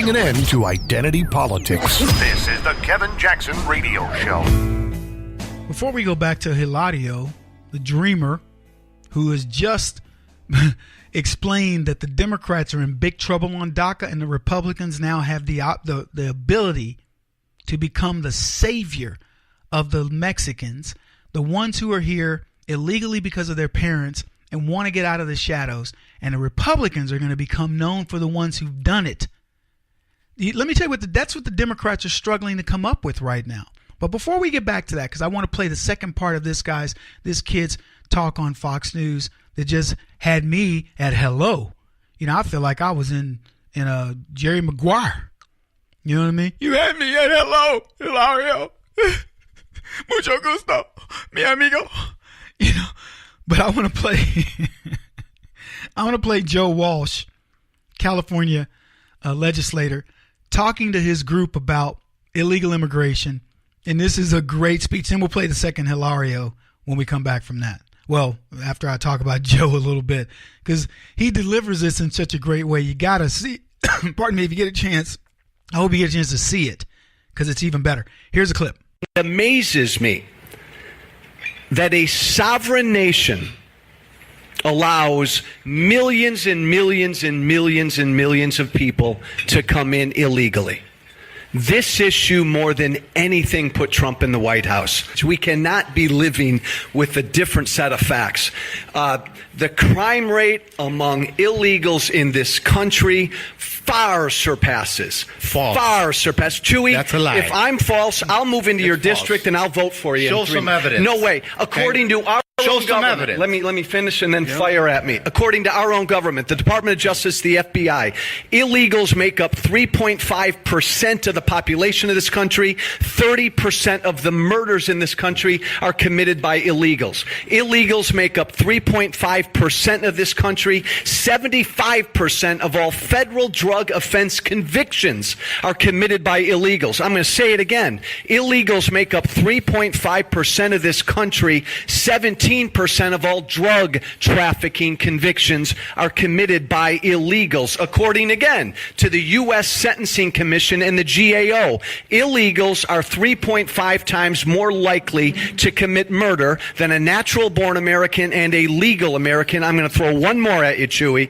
putting an end to identity politics. This is the Kevin Jackson Radio Show. Before we go back to Hilario, the dreamer, who has just explained that the Democrats are in big trouble on DACA and the Republicans now have the ability to become the savior of the Mexicans, the ones who are here illegally because of their parents and want to get out of the shadows, and the Republicans are going to become known for the ones who've done it. Let me tell you that's what the Democrats are struggling to come up with right now. But before we get back to that, because I want to play the second part of this kid's talk on Fox News that just had me at hello. I feel like I was in a Jerry Maguire. You know what I mean? You had me at hello, Hilario. Mucho gusto, mi amigo. But I want to play Joe Walsh, California legislator, talking to his group about illegal immigration. And this is a great speech. Then we'll play the second Hilario when we come back from that. Well, after I talk about Joe a little bit, because he delivers this in such a great way. You got to see, pardon me, if you get a chance, I hope you get a chance to see it, because it's even better. Here's a clip. It amazes me that a sovereign nation allows millions and millions and millions and millions of people to come in illegally. This issue, more than anything, put Trump in the White House. We cannot be living with a different set of facts. The crime rate among illegals in this country far surpasses. False. Far surpasses. Chewy, that's a lie. If I'm false, I'll move into your false. district and I'll vote for you. Show some evidence. No way. According to our Show own some government, evidence. let me finish and then fire at me. According to our own government, the Department of Justice, the FBI, illegals make up 3.5% of the population of this country. 30% of the murders in this country are committed by illegals. Illegals make up 3.5% of this country. 75% of all federal drug offense convictions are committed by illegals. I'm going to say it again. Illegals make up 3.5% of this country. 17% of all drug trafficking convictions are committed by illegals, according again to the U.S. Sentencing Commission and the GAO. Illegals are 3.5 times more likely to commit murder than a natural-born American and a legal American. I'm going to throw one more at you, Chewy.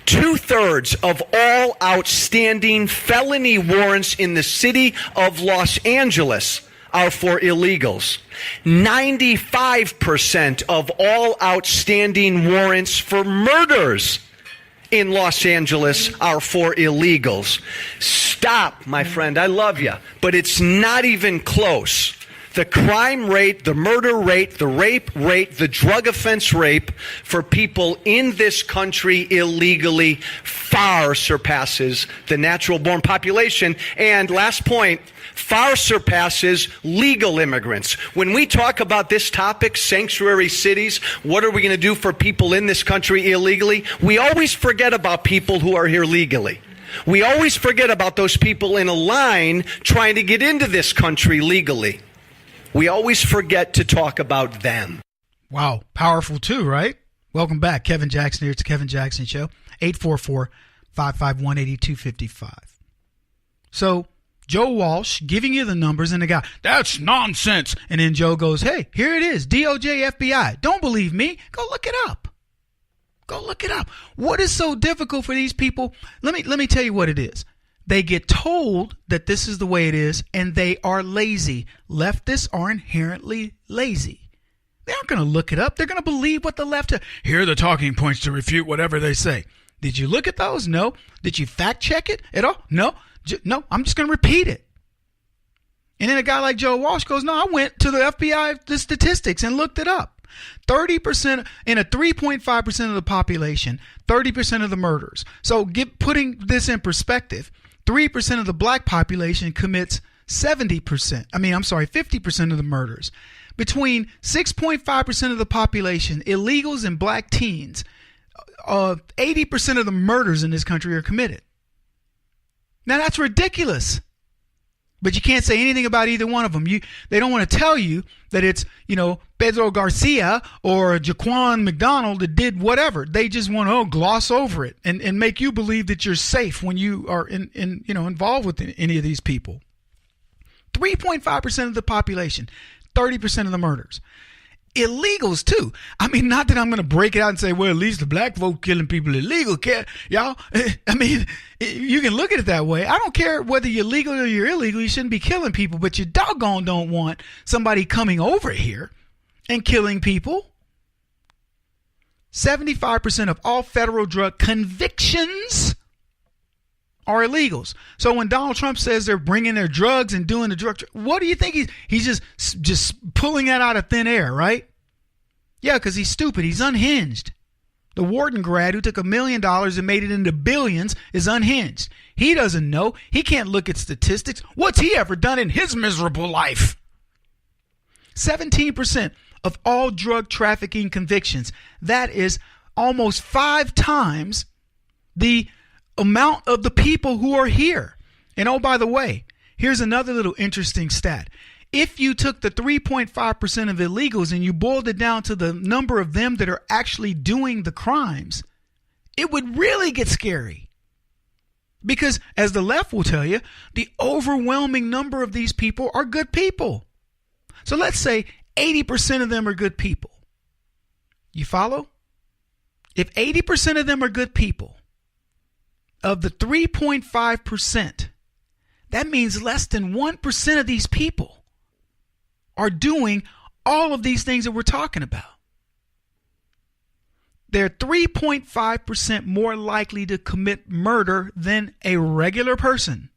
Two-thirds of all outstanding felony warrants in the city of Los Angeles are for illegals. 95% of all outstanding warrants for murders in Los Angeles are for illegals. Stop, my friend. I love you. But it's not even close. The crime rate, the murder rate, the rape rate, the drug offense rate for people in this country illegally far surpasses the natural-born population. And last point, far surpasses legal immigrants. When we talk about this topic, sanctuary cities, what are we going to do for people in this country illegally? We always forget about people who are here legally. We always forget about those people in a line trying to get into this country legally. We always forget to talk about them. Wow. Powerful too, right? Welcome back. Kevin Jackson here. It's the Kevin Jackson Show. 844-551-8255. So Joe Walsh giving you the numbers, and the guy, that's nonsense. And then Joe goes, hey, here it is. DOJ, FBI. Don't believe me? Go look it up. Go look it up. What is so difficult for these people? Let me tell you what it is. They get told that this is the way it is, and they are lazy. Leftists are inherently lazy. They aren't going to look it up. They're going to believe what the left. Here are the talking points to refute whatever they say. Did you look at those? No. Did you fact check it at all? No. No. I'm just going to repeat it. And then a guy like Joe Walsh goes, no, I went to the FBI, the statistics, and looked it up. 30% in a 3.5% of the population, 30% of the murders. So putting this in perspective, 3% of the black population commits 50% of the murders. Between 6.5% of the population, illegals and black teens, 80% of the murders in this country are committed. Now that's ridiculous. But you can't say anything about either one of them. They don't want to tell you that it's, Pedro Garcia or Jaquan McDonald that did whatever. They just want to gloss over it and make you believe that you're safe when you are involved with any of these people. 3.5% of the population, 30% of the murders. Illegals too. I mean, not that I'm going to break it out and say, well, at least the black folk killing people illegal. Y'all, I mean, you can look at it that way. I don't care whether you're legal or you're illegal. You shouldn't be killing people, but you doggone don't want somebody coming over here and killing people. 75% of all federal drug convictions are illegals. So when Donald Trump says they're bringing their drugs and doing the drug, what do you think he's just pulling that out of thin air, right? Yeah, because he's stupid. He's unhinged. The Wharton grad who took $1 million and made it into billions is unhinged. He doesn't know. He can't look at statistics. What's he ever done in his miserable life? 17% of all drug trafficking convictions. That is almost 5 times the amount of the people who are here. And oh, by the way, here's another little interesting stat. If you took the 3.5% of illegals and you boiled it down to the number of them that are actually doing the crimes, it would really get scary. Because as the left will tell you, the overwhelming number of these people are good people. So let's say 80% of them are good people. You follow? If 80% of them are good people, of the 3.5%, that means less than 1% of these people are doing all of these things that we're talking about. They're 3.5% more likely to commit murder than a regular person.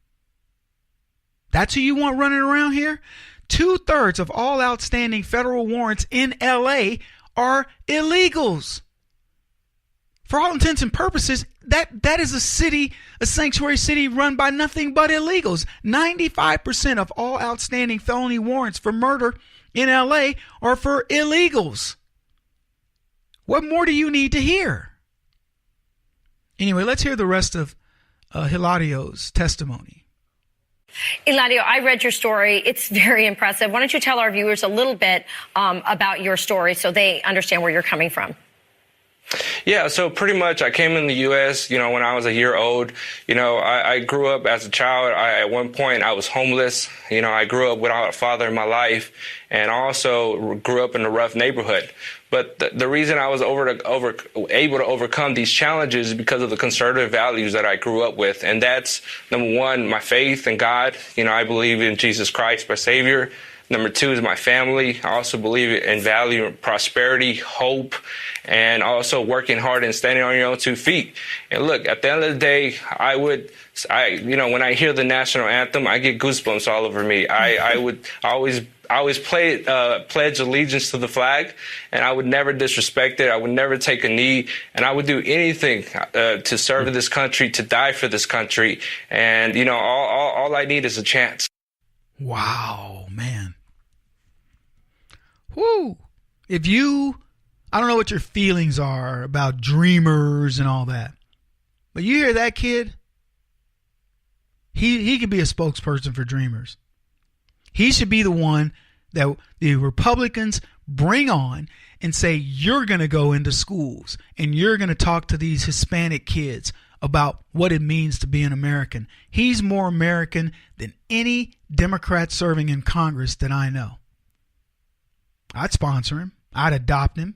That's who you want running around here? 2/3 of all outstanding federal warrants in LA are illegals. For all intents and purposes, that is a sanctuary city run by nothing but illegals. 95% of all outstanding felony warrants for murder in LA are for illegals. What more do you need to hear? Anyway, let's hear the rest of Hilario's testimony. Hilario, I read your story. It's very impressive. Why don't you tell our viewers a little bit about your story so they understand where you're coming from? Yeah, so pretty much I came in the U.S., when I was a year old. I grew up as a child. At one point, I was homeless. I grew up without a father in my life, and I also grew up in a rough neighborhood. But the reason I was able to overcome these challenges is because of the conservative values that I grew up with. And that's, number one, my faith in God. I believe in Jesus Christ, my Savior. Number 2 is my family. I also believe in value, prosperity, hope, and also working hard and standing on your own 2 feet. And look, at the end of the day, when I hear the national anthem, I get goosebumps all over me. I always pledge allegiance to the flag, and I would never disrespect it. I would never take a knee, and I would do anything to serve this country, to die for this country. And all I need is a chance. Wow, man. Whoo. I don't know what your feelings are about dreamers and all that, but you hear that kid? He could be a spokesperson for dreamers. He should be the one that the Republicans bring on and say, you're going to go into schools and you're going to talk to these Hispanic kids about what it means to be an American. He's more American than any Democrat serving in Congress that I know. I'd sponsor him. I'd adopt him.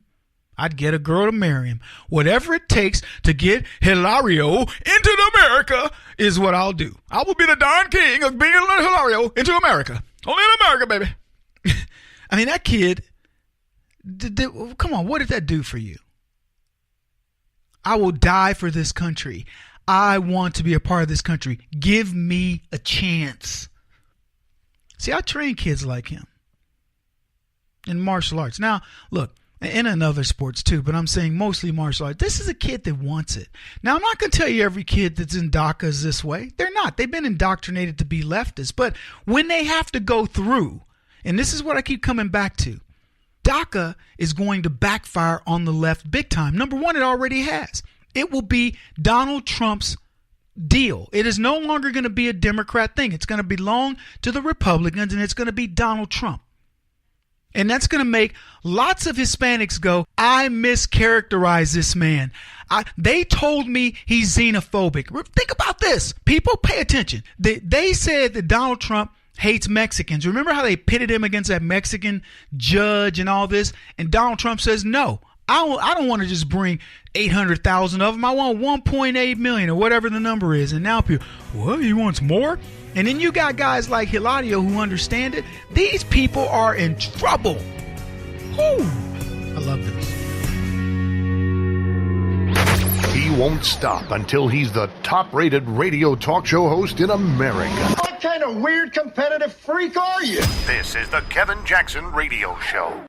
I'd get a girl to marry him. Whatever it takes to get Hilario into America is what I'll do. I will be the Don King of bringing Hilario into America. Only in America, baby. I mean, that kid, come on, what did that do for you? I will die for this country. I want to be a part of this country. Give me a chance. See, I train kids like him in martial arts. Now, look, and in other sports too, but I'm saying mostly martial arts. This is a kid that wants it. Now, I'm not going to tell you every kid that's in DACA is this way. They're not. They've been indoctrinated to be leftists. But when they have to go through, and this is what I keep coming back to, DACA is going to backfire on the left big time. Number one, it already has. It will be Donald Trump's deal. It is no longer going to be a Democrat thing. It's going to belong to the Republicans, and it's going to be Donald Trump. And that's going to make lots of Hispanics go, I mischaracterized this man. They told me he's xenophobic. Think about this. People, pay attention. They said that Donald Trump hates Mexicans. Remember how they pitted him against that Mexican judge and all this? And Donald Trump says, no, I don't want to just bring 800,000 of them. I want 1.8 million or whatever the number is. And now people, well, he wants more? And then you got guys like Hilario who understand it. These people are in trouble. Whew. I love this. He won't stop until he's the top-rated radio talk show host in America. What kind of weird competitive freak are you? This is the Kevin Jackson Radio Show.